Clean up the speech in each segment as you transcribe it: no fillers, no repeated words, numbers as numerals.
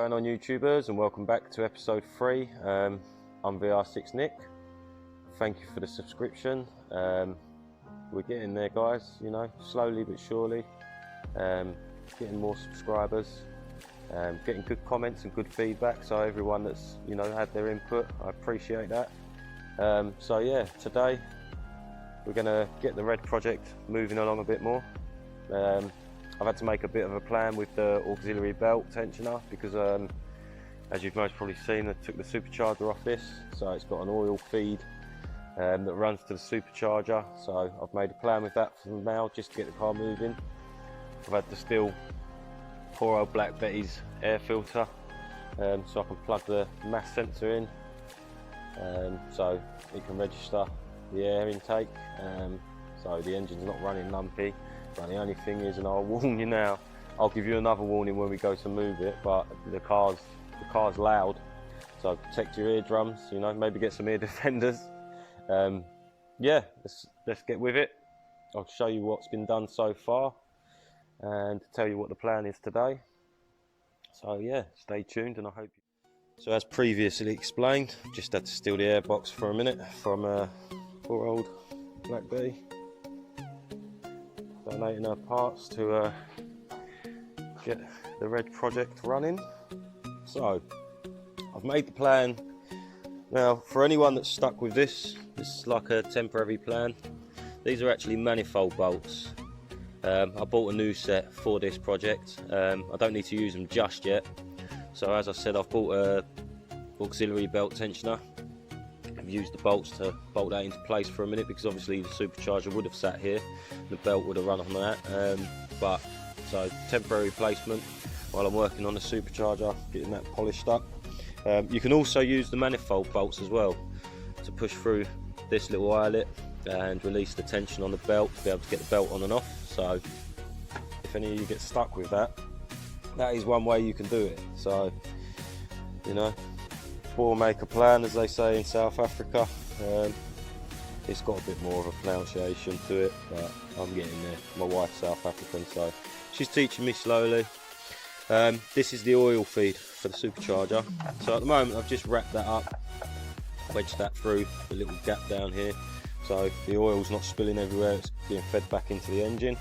Going on YouTubers, and welcome back to episode 3. I'm Vr6 Nick. Thank you for the subscription. We're getting there, guys, you know, slowly but surely. Getting more subscribers, getting good comments and good feedback, so everyone that's, you know, had their input, I appreciate that. So yeah, today we're going to get the R.E.D project moving along a bit more. I've had to make a bit of a plan with the auxiliary belt tensioner because as you've most probably seen, I took the supercharger off this, so it's got an oil feed that runs to the supercharger. So I've made a plan with that for now, just to get the car moving. I've had to steal poor old Black Betty's air filter so I can plug the mass sensor in so it can register the air intake, so the engine's not running lumpy. But the only thing is, and I'll warn you now, I'll give you another warning when we go to move it, but the car's loud, so protect your eardrums, you know, maybe get some ear defenders. Yeah, let's get with it. I'll show you what's been done so far and tell you what the plan is today. So yeah, stay tuned and I hope you... So as previously explained, just had to steal the airbox for a minute from poor old Black Betty. Donating her parts to get the R.E.D project running. So I've made the plan. Now for anyone that's stuck with this is like a temporary plan. These are actually manifold bolts. I bought a new set for this project. I don't need to use them just yet. So as I said, I've bought a auxiliary belt tensioner. I've used the bolts to bolt that into place for a minute because obviously the supercharger would have sat here, the belt would have run on that, but so temporary replacement while I'm working on the supercharger, getting that polished up. You can also use the manifold bolts as well to push through this little eyelet and release the tension on the belt to be able to get the belt on and off. So if any of you get stuck with that, that is one way you can do it. So, you know, or make a plan, as they say in South Africa. It's got a bit more of a pronunciation to it, but I'm getting there. My wife's South African, so she's teaching me slowly. This is the oil feed for the supercharger. So at the moment I've just wrapped that up, wedged that through the little gap down here, so the oil's not spilling everywhere, it's being fed back into the engine.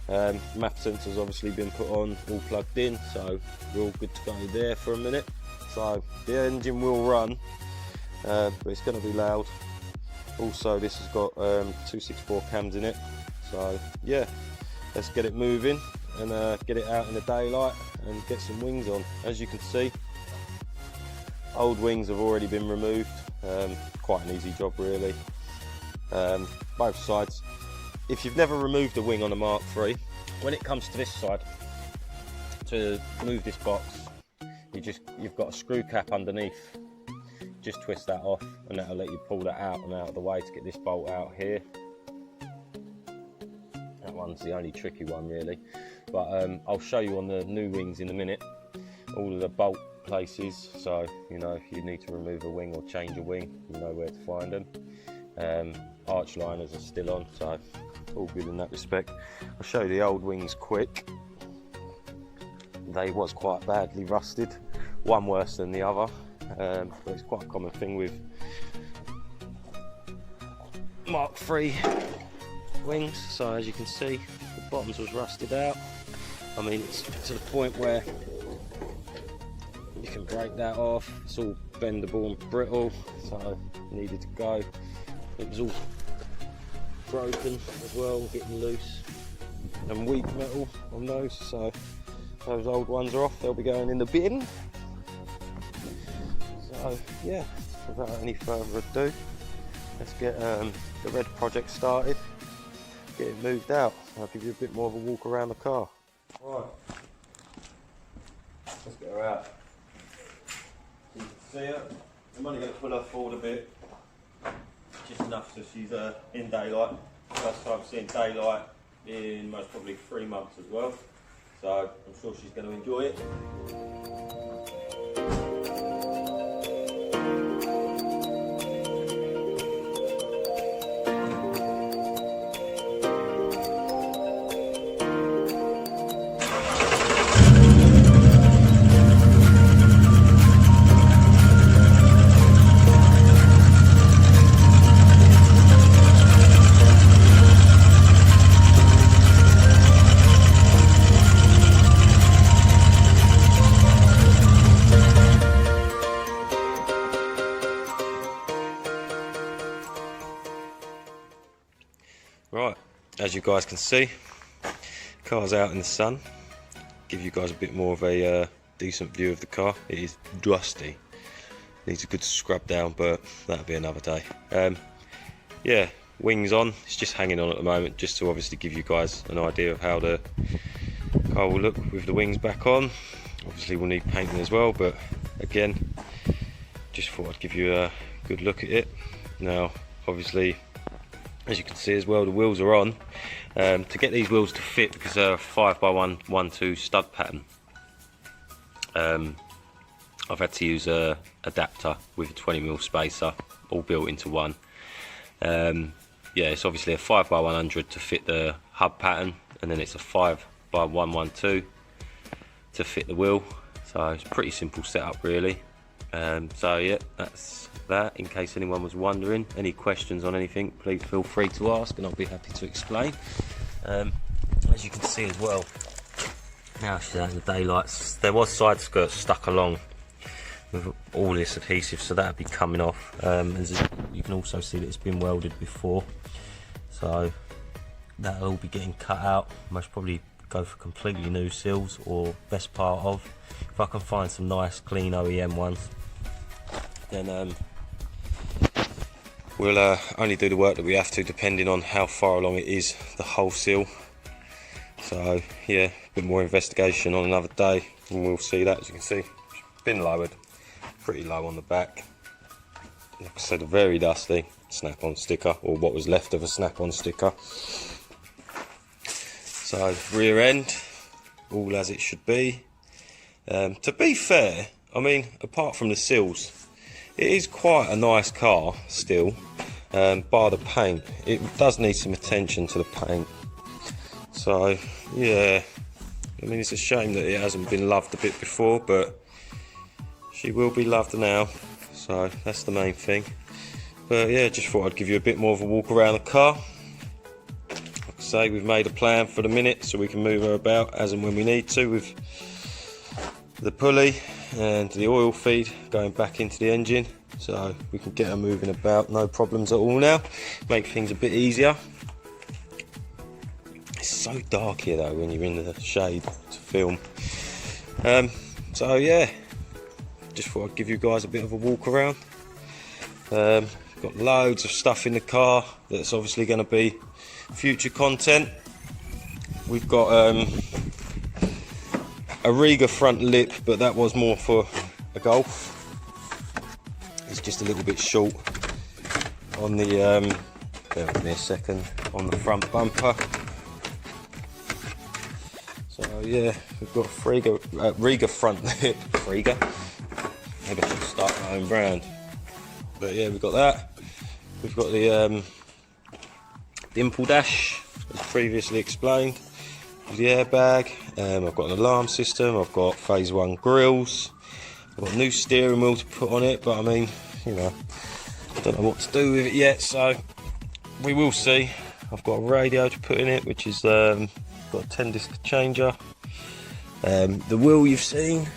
Math sensor's obviously been put on, all plugged in, so we're all good to go there for a minute. So the engine will run, but it's going to be loud. Also this has got 264 cams in it, so yeah, let's get it moving and get it out in the daylight and get some wings on. As you can see, old wings have already been removed. Quite an easy job really, both sides. If you've never removed a wing on a Mark III, when it comes to this side, to move this box, you've got a screw cap underneath. Just twist that off and that'll let you pull that out and out of the way to get this bolt out here. That one's the only tricky one really, but I'll show you on the new wings in a minute all of the bolt places, so you know if you need to remove a wing or change a wing, you know where to find them. Arch liners are still on, so all good in that respect. I'll show you the old wings quick. They was quite badly rusted, one worse than the other, but it's quite a common thing with Mark III wings. So as you can see, the bottoms was rusted out. I mean, it's to the point where you can break that off. It's all bendable and brittle, so it needed to go. It was all broken as well, getting loose, and weak metal on those, so those old ones are off, they'll be going in the bin. So yeah, without any further ado, let's get the R.E.D project started, get it moved out. I'll give you a bit more of a walk around the car. Right, let's get her out. So you can see her. I'm only going to pull her forward a bit, just enough so she's in daylight. First time seeing daylight in most probably 3 months as well. So I'm sure she's going to enjoy it. as you guys can see, car's out in the sun. Give you guys a bit more of a decent view of the car. It is dusty, needs a good scrub down, but that'll be another day. Yeah, wings on, it's just hanging on at the moment, just to obviously give you guys an idea of how the car will look with the wings back on. Obviously we'll need painting as well, but again, just thought I'd give you a good look at it. Now obviously, as you can see as well, the wheels are on. To get these wheels to fit, because they're a 5x1 1/2 stud pattern, I've had to use a adapter with a 20mm spacer, all built into one. Yeah, it's obviously a 5x100 to fit the hub pattern, and then it's a 5x1 1/2 to fit the wheel. So it's a pretty simple setup really. So yeah, that's that, in case anyone was wondering. Any questions on anything, please feel free to ask and I'll be happy to explain. As you can see as well, now she's out in the daylight, there was side skirts stuck along with all this adhesive, so that'll be coming off. As you can also see that it's been welded before, so that'll all be getting cut out. Most probably go for completely new seals, or best part of, if I can find some nice clean OEM ones, then we'll only do the work that we have to, depending on how far along it is, the whole seal. So yeah, a bit more investigation on another day and we'll see that. As you can see, it's been lowered pretty low on the back. Like I said, very dusty snap-on sticker, or what was left of a snap-on sticker. So rear end, all as it should be. To be fair, I mean, apart from the seals, it is quite a nice car still, bar the paint. It does need some attention to the paint. So yeah, I mean, it's a shame that it hasn't been loved a bit before, but she will be loved now, so that's the main thing. But yeah, just thought I'd give you a bit more of a walk around the car. Like I say, we've made a plan for the minute so we can move her about as and when we need to, with the pulley and the oil feed going back into the engine, so we can get her moving about, no problems at all now. Make things a bit easier. It's so dark here though when you're in the shade to film. So yeah, just thought I'd give you guys a bit of a walk around. Got loads of stuff in the car that's obviously going to be future content. We've got a Riga front lip, but that was more for a Golf. It's just a little bit short on the bear with me a second, on the front bumper. So yeah, we've got a Riga front lip. Riga? Maybe I should start my own brand. But yeah, we've got that. We've got the dimple dash, as previously explained, with the airbag. I've got an alarm system. I've got phase 1 grills. I've got a new steering wheel to put on it, but I mean, you know, I don't know what to do with it yet, so we will see. I've got a radio to put in it, which is got a 10-disc changer. The wheel you've seen,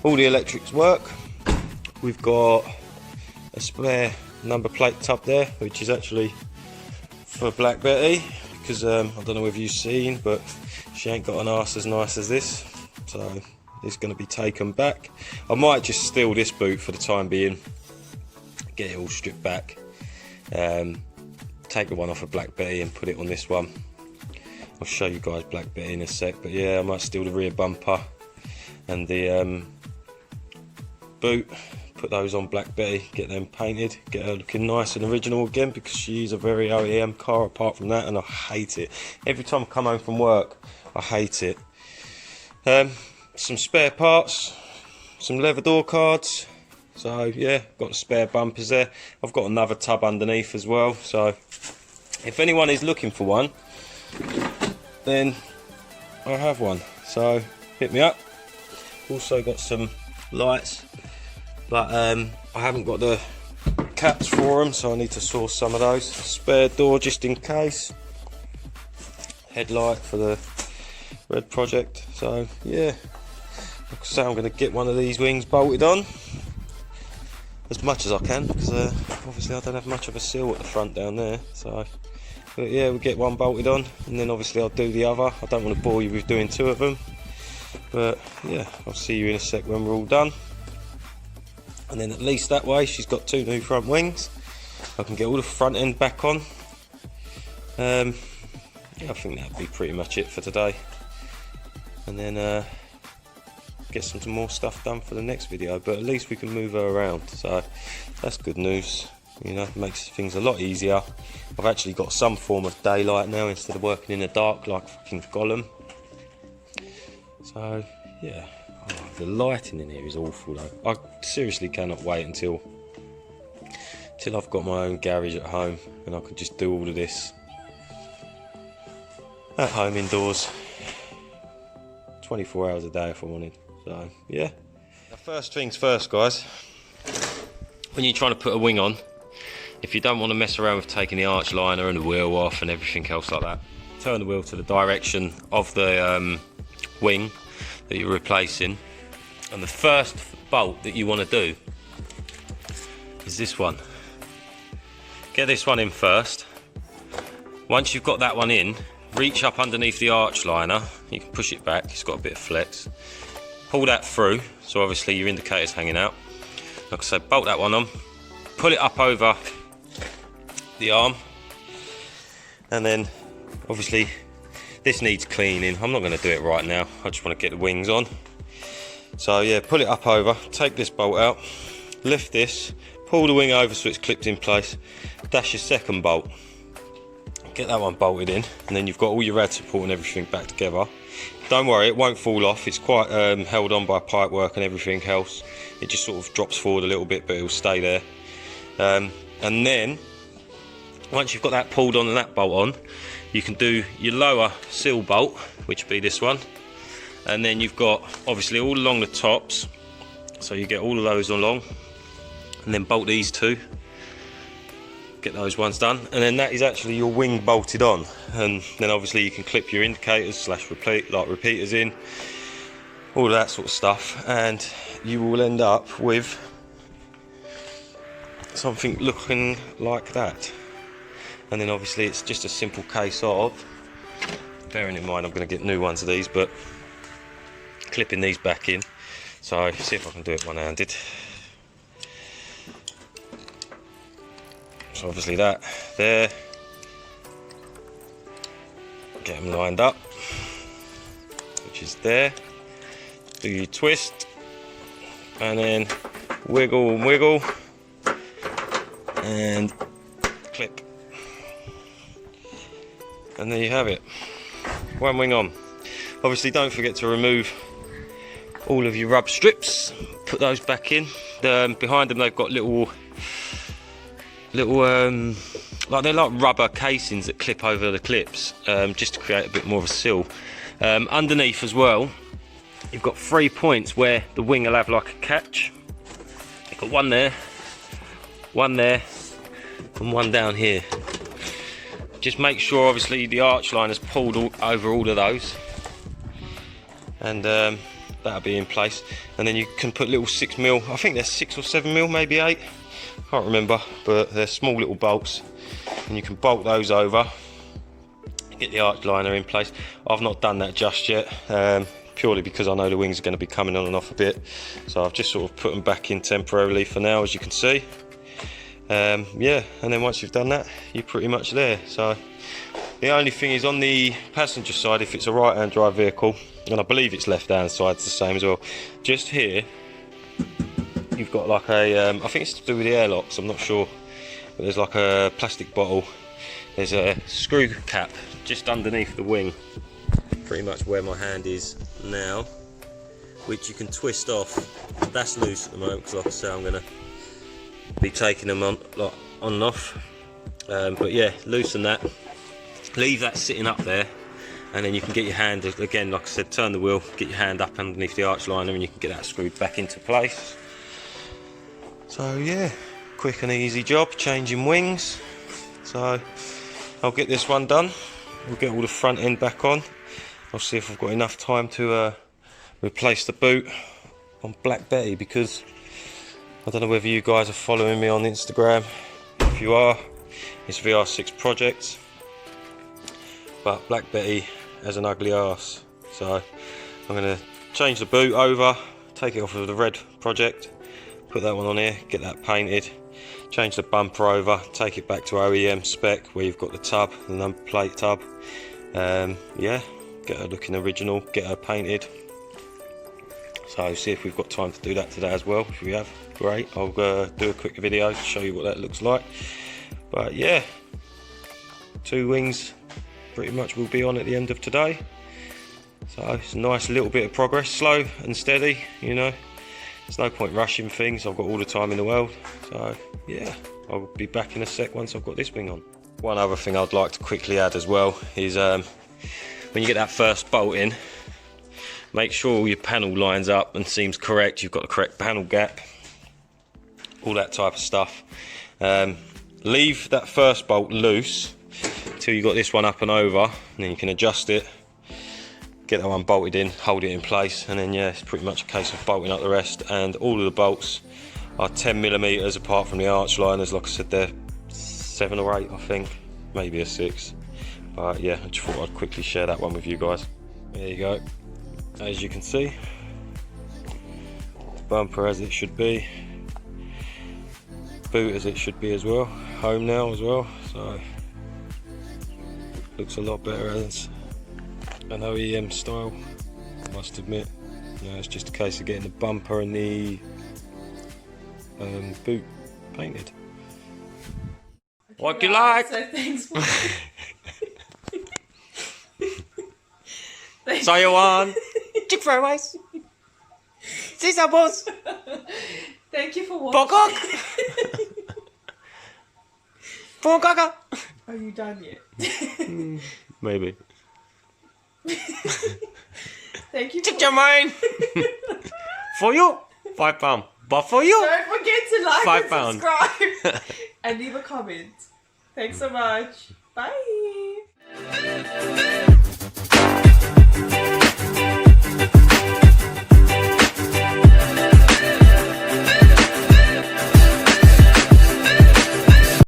all the electrics work. We've got a spare number plate tub there, which is actually for Black Betty, because I don't know whether you've seen, but she ain't got an arse as nice as this, so it's going to be taken back. I might just steal this boot for the time being, get it all stripped back, take the one off of Black Betty and put it on this one. I'll show you guys Black Betty in a sec, but yeah, I might steal the rear bumper and the boot, put those on Black Betty, get them painted, get her looking nice and original again, because she's a very OEM car apart from that, and I hate it. Every time I come home from work, I hate it. Some spare parts, some leather door cards, so yeah, got spare bumpers there. I've got another tub underneath as well, so if anyone is looking for one, then I have one, so hit me up. Also got some lights, but I haven't got the caps for them, so I need to source some of those. Spare door just in case. Headlight for the R.E.D Project. So yeah, like I say, I'm going to get one of these wings bolted on as much as I can, because obviously I don't have much of a seal at the front down there, so But yeah, we'll get one bolted on, and then obviously I'll do the other. I don't want to bore you with doing two of them, but yeah, I'll see you in a sec when we're all done. And then at least that way she's got two new front wings. I can get all the front end back on. Yeah, I think that'd be pretty much it for today, and then get some more stuff done for the next video. But at least we can move her around, so that's good news. You know, it makes things a lot easier. I've actually got some form of daylight now instead of working in the dark like fucking Gollum. So yeah, oh, the lighting in here is awful though. I seriously cannot wait until I've got my own garage at home and I can just do all of this at home indoors 24 hours a day if I wanted. So yeah. Now, first things first, guys, when you're trying to put a wing on, if you don't want to mess around with taking the arch liner and the wheel off and everything else like that, turn the wheel to the direction of the wing that you're replacing, and the first bolt that you want to do is this one. Get this one in first. Once you've got that one in, reach up underneath the arch liner. You can push it back, it's got a bit of flex. Pull that through, so obviously your indicator's hanging out. Like I said, bolt that one on, pull it up over the arm, and then obviously this needs cleaning. I'm not going to do it right now, I just want to get the wings on. So yeah, pull it up over, take this bolt out, lift this, pull the wing over so it's clipped in place, dash your second bolt, get that one bolted in, and then you've got all your rad support and everything back together. Don't worry, it won't fall off, it's quite held on by pipe work and everything else. It just sort of drops forward a little bit, but it'll stay there. And then once you've got that pulled on and that bolt on, you can do your lower seal bolt, which would be this one, and then you've got obviously all along the tops, so you get all of those along, and then bolt these two, get those ones done, and then that is actually your wing bolted on. And then obviously you can clip your indicators slash repeaters in, all of that sort of stuff, and you will end up with something looking like that. And then obviously it's just a simple case of, bearing in mind I'm going to get new ones of these, but clipping these back in. So see if I can do it one-handed. So obviously that there, get them lined up, which is there. Do your twist, and then wiggle and wiggle, and clip. And there you have it, one wing on. Obviously don't forget to remove all of your rub strips, put those back in. Behind them they've got little like they're like rubber casings that clip over the clips, just to create a bit more of a seal. Underneath as well, you've got 3 points where the wing will have like a catch. You've got one there, and one down here. Just make sure obviously the arch liner's pulled over all of those, and that'll be in place. And then you can put little 6mm, I think they're 6 or 7mm, maybe 8, can't remember, but they're small little bolts, and you can bolt those over, get the arch liner in place. I've not done that just yet, purely because I know the wings are going to be coming on and off a bit, so I've just sort of put them back in temporarily for now, as you can see. Yeah, and then once you've done that, you're pretty much there. So the only thing is, on the passenger side, if it's a right hand drive vehicle, and I believe it's left hand side, it's the same as well, just here you've got like a I think it's to do with the airlocks, I'm not sure, but there's like a plastic bottle, there's a screw cap just underneath the wing, pretty much where my hand is now, which you can twist off. That's loose at the moment because, like I say, I'm going to be taking them on and off, but yeah, loosen that, leave that sitting up there, and then you can get your hand, again like I said, turn the wheel, get your hand up underneath the arch liner, and you can get that screwed back into place. So yeah, quick and easy job changing wings. So I'll get this one done, we'll get all the front end back on. I'll see if I've got enough time to replace the boot on Black Betty, because I don't know whether you guys are following me on Instagram. If you are, it's Vr6 Project. but Black Betty has an ugly arse. So I'm going to change the boot over, take it off of the R.E.D Project, put that one on here, get that painted, change the bumper over, take it back to OEM spec where you've got the tub, the number plate tub. Yeah, get her looking original, get her painted. So see if we've got time to do that today as well. If we have, great. I'll do a quick video to show you what that looks like. But yeah, 2 wings pretty much will be on at the end of today. So it's a nice little bit of progress, slow and steady, you know. There's no point rushing things, I've got all the time in the world. So yeah, I'll be back in a sec once I've got this wing on. One other thing I'd like to quickly add as well is when you get that first bolt in, make sure all your panel lines up and seems correct, you've got the correct panel gap, all that type of stuff. Leave that first bolt loose till you got this one up and over, and then you can adjust it, get that one bolted in, hold it in place, and then yeah, it's pretty much a case of bolting up the rest. And all of the bolts are 10mm apart from the arch liners. Like I said, they're 7 or 8 I think, maybe a 6. But yeah, I just thought I'd quickly share that one with you guys. There you go. As you can see, the bumper as it should be, boot as it should be as well, home now as well, so looks a lot better as an OEM style, I must admit. You know, it's just a case of getting the bumper and the boot painted. Okay, what do you like? So thanks for So you want chick fried rice? Caesar balls? Thank you for watching. Are Are you done yet? Maybe. Thank you. Chick your mind. For you, £5. But for you, don't forget to like £5. and subscribe and leave a comment. Thanks so much. Bye.